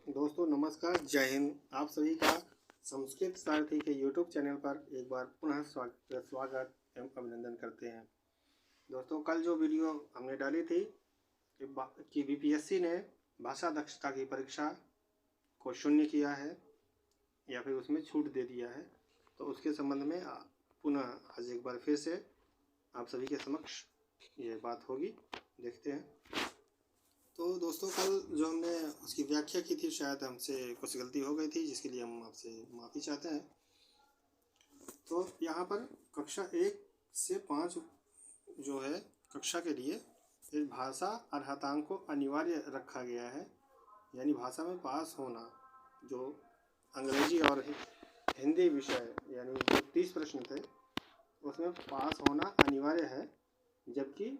दोस्तों नमस्कार, जय हिंद। आप सभी का संस्कृत सारथी के YouTube चैनल पर एक बार पुनः स्वागत एवं अभिनंदन करते हैं। दोस्तों कल जो वीडियो हमने डाली थी कि BPSC ने भाषा दक्षता की परीक्षा को शून्य किया है या फिर उसमें छूट दे दिया है, तो उसके संबंध में पुनः आज एक बार फिर से आप सभी के समक्ष ये बात होगी, देखते हैं। तो दोस्तों कल जो हमने उसकी व्याख्या की थी, शायद हमसे कुछ गलती हो गई थी, जिसके लिए हम आपसे माफ़ी चाहते हैं। तो यहाँ पर कक्षा 1 से 5 जो है कक्षा के लिए इस भाषा अर्हतांक को अनिवार्य रखा गया है, यानी भाषा में पास होना, जो अंग्रेजी और हिंदी विषय यानी जो 30 प्रश्न थे उसमें पास होना अनिवार्य है, जबकि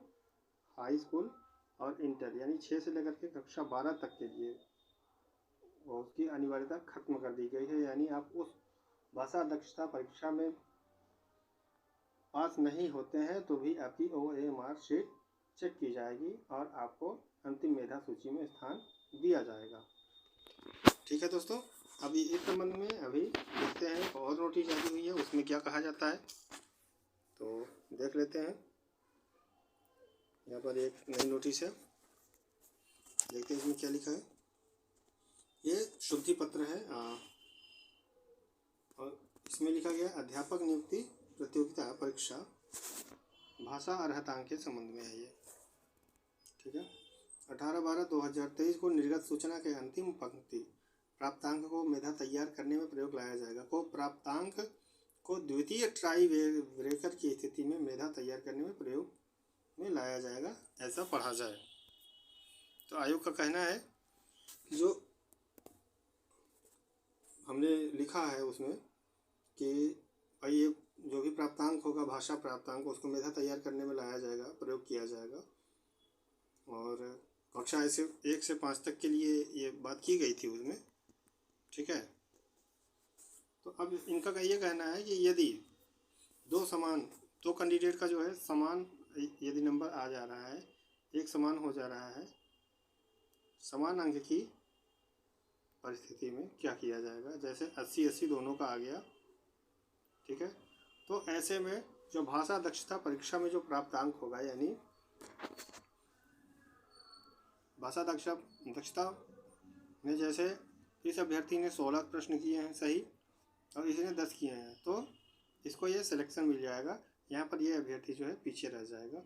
हाई स्कूल और इंटर यानी 6 से लेकर के कक्षा 12 तक के लिए उसकी अनिवार्यता खत्म कर दी गई है। यानी आप उस भाषा दक्षता परीक्षा में पास नहीं होते हैं तो भी आपकी OMR शीट चेक की जाएगी और आपको अंतिम मेधा सूची में स्थान दिया जाएगा। ठीक है दोस्तों, अभी इस संबंध में अभी देखते हैं और नोटिस जारी हुई है, उसमें क्या कहा जाता है तो देख लेते हैं। यहाँ पर एक नई नोटिस है, देखते हैं इसमें क्या लिखा है। ये शुद्धि पत्र है और इसमें लिखा गया अध्यापक नियुक्ति प्रतियोगिता परीक्षा भाषा अर्हतांक के संबंध में है ये। ठीक है, 18/12/2023 को निर्गत सूचना के अंतिम पंक्ति प्राप्तांक को मेधा तैयार करने में प्रयोग लाया जाएगा। प्राप्तांक को द्वितीय ट्राई ब्रेकर की स्थिति में मेधा तैयार करने में प्रयोग में लाया जाएगा, ऐसा पढ़ा जाए। तो आयोग का कहना है जो हमने लिखा है उसमें कि भाई ये जो भी प्राप्तांक होगा, भाषा प्राप्तांक, उसको मेधा तैयार करने में लाया जाएगा, प्रयोग किया जाएगा। और कक्षा ऐसे 1 से 5 तक के लिए ये बात की गई थी उसमें। ठीक है, तो अब इनका ये कहना है कि यदि दो कैंडिडेट का जो है समान यदि नंबर आ जा रहा है, एक समान हो जा रहा है, समान अंक की परिस्थिति में क्या किया जाएगा, जैसे 80-80 दोनों का आ गया। ठीक है, तो ऐसे में जो भाषा दक्षता परीक्षा में जो प्राप्तांक होगा, यानी भाषा दक्षता में जैसे इस अभ्यर्थी ने 16 प्रश्न किए हैं सही और इसी ने 10 किए हैं, तो इसको ये सिलेक्शन मिल जाएगा। यहाँ पर ये अभ्यर्थी जो है पीछे रह जाएगा।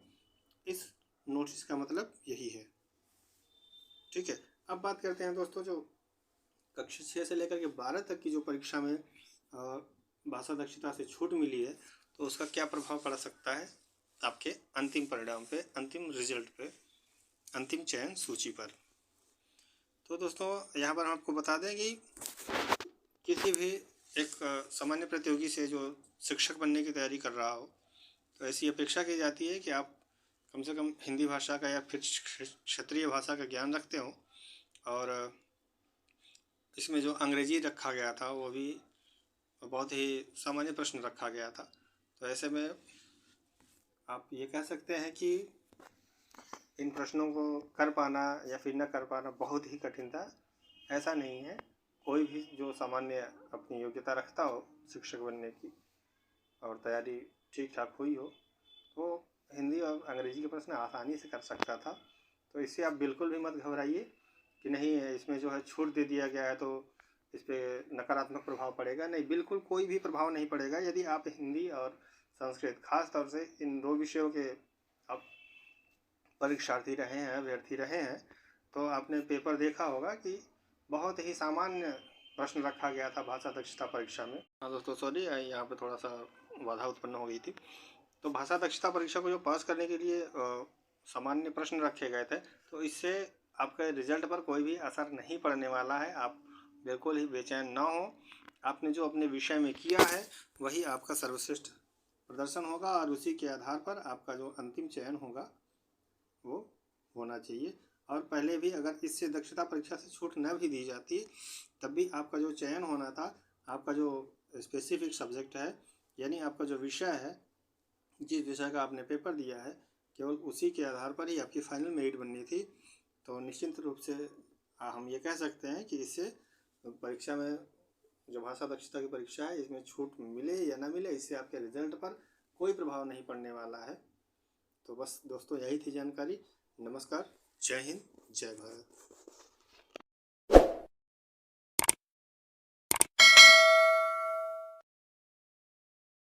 इस नोटिस का मतलब यही है। ठीक है, अब बात करते हैं दोस्तों जो कक्षा 6 से लेकर के 12 तक की जो परीक्षा में भाषा दक्षता से छूट मिली है, तो उसका क्या प्रभाव पड़ सकता है आपके अंतिम परिणाम पे, अंतिम रिजल्ट पे, अंतिम चयन सूची पर। तो दोस्तों यहाँ पर हम आपको बता दें कि किसी भी एक सामान्य प्रतियोगी से जो शिक्षक बनने की तैयारी कर रहा हो, तो ऐसी अपेक्षा की जाती है कि आप कम से कम हिंदी भाषा का या फिर क्षेत्रीय भाषा का ज्ञान रखते हो। और इसमें जो अंग्रेजी रखा गया था वो भी बहुत ही सामान्य प्रश्न रखा गया था। तो ऐसे में आप ये कह सकते हैं कि इन प्रश्नों को कर पाना या फिर न कर पाना बहुत ही कठिन था। ऐसा नहीं है, कोई भी जो सामान्य अपनी योग्यता रखता हो शिक्षक बनने की और तैयारी ठीक ठाक हुई हो, तो हिंदी और अंग्रेजी के प्रश्न आसानी से कर सकता था। तो इससे आप बिल्कुल भी मत घबराइए कि नहीं इसमें जो है छूट दे दिया गया है तो इस पर नकारात्मक प्रभाव पड़ेगा। नहीं, बिल्कुल कोई भी प्रभाव नहीं पड़ेगा। यदि आप हिंदी और संस्कृत खास तौर से इन 2 विषयों के आप परीक्षार्थी रहे हैं, अभ्यर्थी रहे हैं, तो आपने पेपर देखा होगा कि बहुत ही सामान्य प्रश्न रखा गया था भाषा दक्षता परीक्षा में। हाँ दोस्तों, सॉरी, यहाँ पे थोड़ा सा बाधा उत्पन्न हो गई थी। तो भाषा दक्षता परीक्षा को जो पास करने के लिए सामान्य प्रश्न रखे गए थे, तो इससे आपके रिजल्ट पर कोई भी असर नहीं पड़ने वाला है। आप बिल्कुल ही बेचैन ना हो। आपने जो अपने विषय में किया है वही आपका सर्वश्रेष्ठ प्रदर्शन होगा और उसी के आधार पर आपका जो अंतिम चयन होगा वो होना चाहिए। और पहले भी अगर इससे दक्षता परीक्षा से छूट न भी दी जाती तब भी आपका जो चयन होना था, आपका जो स्पेसिफिक सब्जेक्ट है, यानी आपका जो विषय है, जिस विषय का आपने पेपर दिया है, केवल उसी के आधार पर ही आपकी फाइनल मेरिट बननी थी। तो निश्चिंत रूप से हम ये कह सकते हैं कि इससे परीक्षा में जो भाषा दक्षता की परीक्षा है इसमें छूट मिले या ना मिले, इससे आपके रिजल्ट पर कोई प्रभाव नहीं पड़ने वाला है। तो बस दोस्तों यही थी जानकारी। नमस्कार, जय हिंद, जय भारत।